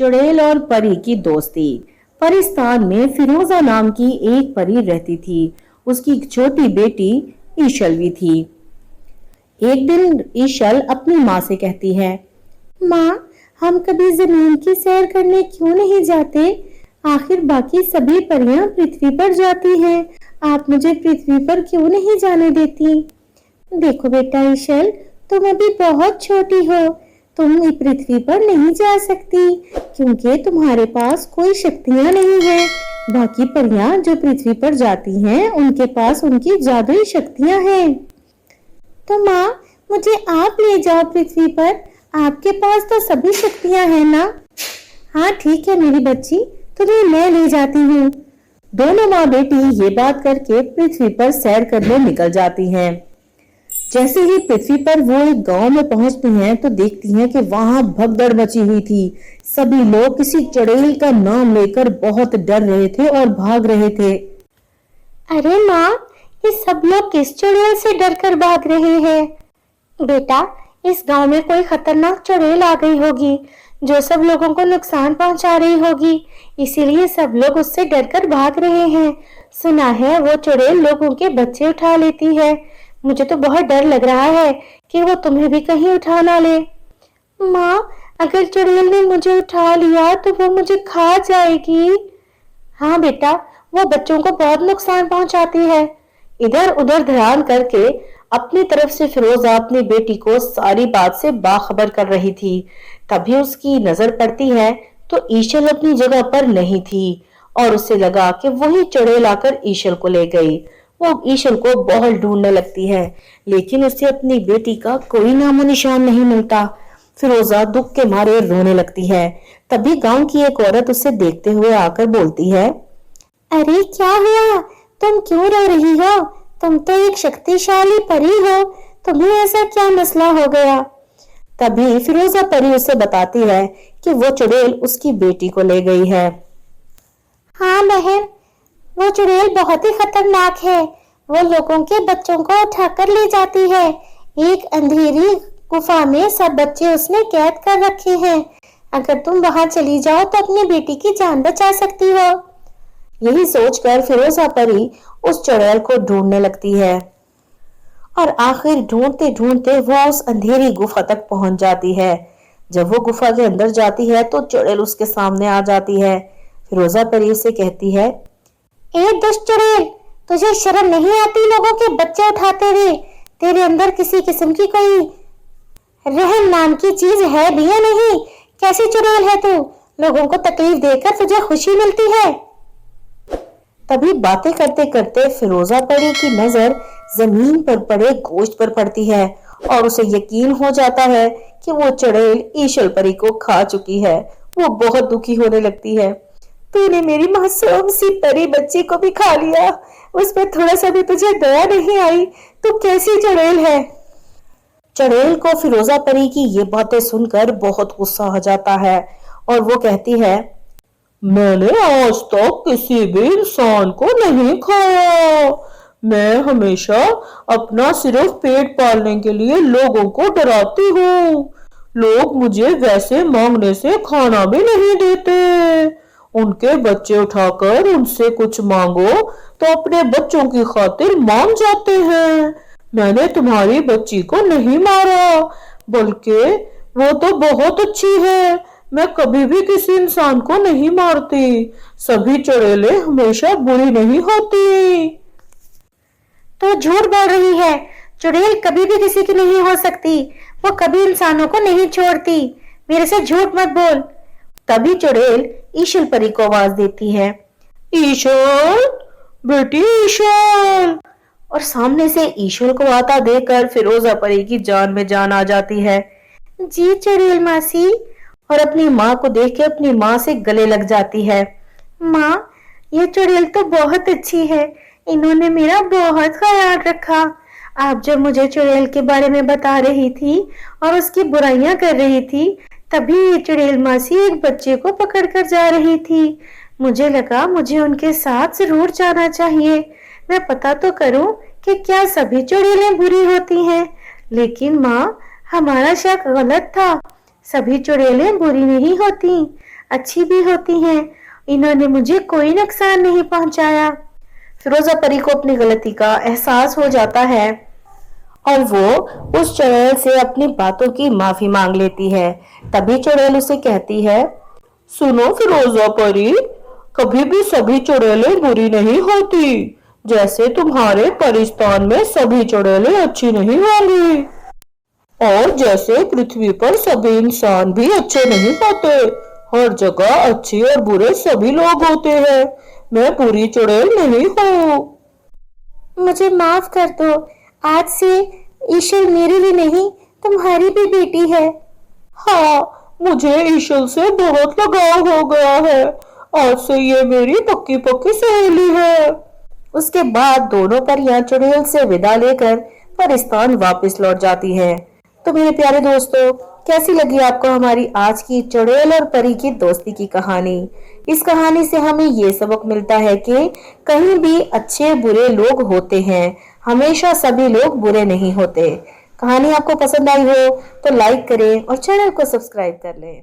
चुड़ैल और परी की दोस्ती। परिस्तान में फिरोजा नाम की एक परी रहती थी। उसकी एक छोटी बेटी ईशल भी थी। एक दिन ईशल अपनी माँ से कहती है, माँ, हम कभी जमीन की सैर करने क्यों नहीं जाते? आखिर बाकी सभी परियां पृथ्वी पर जाती हैं, आप मुझे पृथ्वी पर क्यों नहीं जाने देती? देखो बेटा ईशल, तुम अभी बहुत छोटी हो, तुम पृथ्वी पर नहीं जा सकती क्योंकि तुम्हारे पास कोई शक्तियां नहीं है। बाकी परियां जो पृथ्वी पर जाती हैं, उनके पास उनकी जादुई शक्तियां हैं। तो माँ, मुझे आप ले जाओ पृथ्वी पर, आपके पास तो सभी शक्तियां हैं ना? हाँ ठीक है मेरी बच्ची, तुझे मैं ले जाती हूँ। दोनों माँ बेटी ये बात करके पृथ्वी पर सैर करने निकल जाती हैं। जैसे ही पृथ्वी पर वो एक गांव में पहुंचती हैं तो देखती हैं कि वहां भगदड़ मची हुई थी। सभी लोग किसी चुड़ैल का नाम लेकर बहुत डर रहे थे और भाग रहे थे। अरे माँ, ये सब लोग किस चुड़ैल से डर कर भाग रहे हैं? बेटा, इस गांव में कोई खतरनाक चुड़ैल आ गई होगी जो सब लोगों को नुकसान पहुंचा रही होगी, इसीलिए सब लोग उससे डरकर भाग रहे हैं। सुना है वो चुड़ैल लोगों के बच्चे उठा लेती है। मुझे तो बहुत डर लग रहा है कि वो तुम्हें भी कहीं उठा ना ले। माँ, अगर चुड़ैल ने मुझे उठा लिया तो वो मुझे खा जाएगी। हाँ बेटा, वो बच्चों को बहुत नुकसान पहुंचाती है। इधर उधर ध्यान करके अपनी तरफ से फिरोजा अपनी बेटी को सारी बात से बाखबर कर रही थी। तभी उसकी नजर पड़ती है तो ईशल अपनी जगह पर नहीं थी और उसे लगा कि वही चुड़ैल आकर ईशल को ले गई। वो ईशल को बहुत ढूंढने लगती है, लेकिन उसे अपनी बेटी का कोई नामो निशान नहीं मिलता। फिरोजा दुख के मारे रोने लगती है। तभी गांव की एक औरत उसे देखते हुए आकर बोलती है, अरे क्या हुआ, तुम क्यों रो रही हो? तुम तो एक शक्तिशाली परी हो, तुम्हें ऐसा क्या मसला हो गया? तभी फिरोजा परी उसे बताती है कि वो चुड़ैल उसकी बेटी को ले गई है। हाँ बहन, वो चुड़ैल बहुत ही खतरनाक है। वो लोगों के बच्चों को उठाकर ले जाती है। एक अंधेरी गुफा में सब बच्चे उसने कैद कर रखे हैं। अगर तुम वहां चली जाओ तो अपनी बेटी की जान बचा सकती हो। यही सोचकर फिरोजा परी उस चुड़ैल को ढूंढने लगती है और आखिर ढूंढते ढूंढते वो उस अंधेरी गुफा तक पहुंच जाती है। जब वो गुफा के अंदर जाती है तो चुड़ैल उसके सामने आ जाती है। फिरोजा परी उसे कहती है, ए दुष्ट चुड़ैल, तुझे शर्म नहीं आती लोगों के बच्चे उठाते हुए? तेरे अंदर किसी किस्म की कोई रहम नाम की चीज है भी या नहीं? कैसी चुड़ैल है तू? लोगों को तकलीफ देकर तुझे खुशी मिलती है? तभी बातें करते करते फिरोजा परी की नजर जमीन पर पड़े गोश्त पर पड़ती है और उसे यकीन हो जाता है कि वो चुड़ैल ईशल परी को खा चुकी है। वो बहुत दुखी होने लगती है। तूने मेरी मासूम सी परी बच्ची को भी खा लिया, उस पर थोड़ा सा भी तुझे दया नहीं आई? तू कैसी चुड़ैल है? चुड़ैल को फिरोजा परी की ये बातें सुनकर बहुत गुस्सा हो जाता है और वो कहती है, मैंने आज तक किसी भी इंसान को नहीं खाया। मैं हमेशा अपना सिर्फ पेट पालने के लिए लोगों को डराती हूँ। लोग मुझे वैसे मांगने से खाना भी नहीं देते। उनके बच्चे उठाकर उनसे कुछ मांगो तो अपने बच्चों की खातिर मान जाते हैं। मैंने तुम्हारी बच्ची को नहीं मारा, बल्कि वो तो बहुत अच्छी है। मैं कभी भी किसी इंसान को नहीं मारती। सभी चुड़ैलें हमेशा बुरी नहीं होती। तो झूठ बोल रही है, चुड़ैल कभी भी किसी की नहीं हो सकती। वो कभी इंसानों को नहीं छोड़ती। मेरे से झूठ मत बोल। तभी चुड़ैल ईशल परी को आवाज देती है, ईशल, बेटी ईशल। और सामने से ईशल को आता देखकर फिरोजा परी की जान में जान आ जाती है। जी चुड़ैल मासी। और अपनी माँ को देख के अपनी माँ से गले लग जाती है। माँ, ये चुड़ैल तो बहुत अच्छी है, इन्होंने मेरा बहुत ख्याल रखा। आप जब मुझे चुड़ैल के बारे में बता रही थी और उसकी बुराइयां कर रही थी, तभी ये चुड़ैल मासी एक बच्चे को पकड़ कर जा रही थी। मुझे लगा मुझे उनके साथ जरूर जाना चाहिए। मैं पता तो करूं कि क्या सभी चुड़ैलें बुरी होती हैं। लेकिन माँ, हमारा शक गलत था। सभी चुड़ैलें बुरी नहीं होती, अच्छी भी होती हैं। इन्होंने मुझे कोई नुकसान नहीं पहुंचाया। फिरोजा परी को अपनी गलती का एहसास हो जाता है और वो उस चुड़ैल से अपनी बातों की माफी मांग लेती है। तभी चुड़ैल उसे कहती है, सुनो फिरोजा परी, कभी भी सभी चुड़ैलें बुरी नहीं होती, जैसे तुम्हारे परिस्तान में सभी चुड़ैलें अच्छी नहीं होंगी, और जैसे पृथ्वी पर सभी इंसान भी अच्छे नहीं होते। हर जगह अच्छे और बुरे सभी लोग होते हैं। मैं बुरी चुड़ैल नहीं हूँ। मुझे माफ कर दो। आज से ईशल मेरी भी नहीं, तुम्हारी भी बेटी है। हाँ, मुझे ईशल से बहुत लगाव हो गया है। आज से ये मेरी पक्की पक्की सहेली है। उसके बाद दोनों परियां चुड़ैल से विदा लेकर परिस्तान वापस लौट जाती हैं। तो मेरे प्यारे दोस्तों, कैसी लगी आपको हमारी आज की चुड़ैल और परी की दोस्ती की कहानी? इस कहानी से हमें ये सबक मिलता है कि कहीं भी अच्छे बुरे लोग होते हैं, हमेशा सभी लोग बुरे नहीं होते। कहानी आपको पसंद आई हो तो लाइक करें और चैनल को सब्सक्राइब कर लें।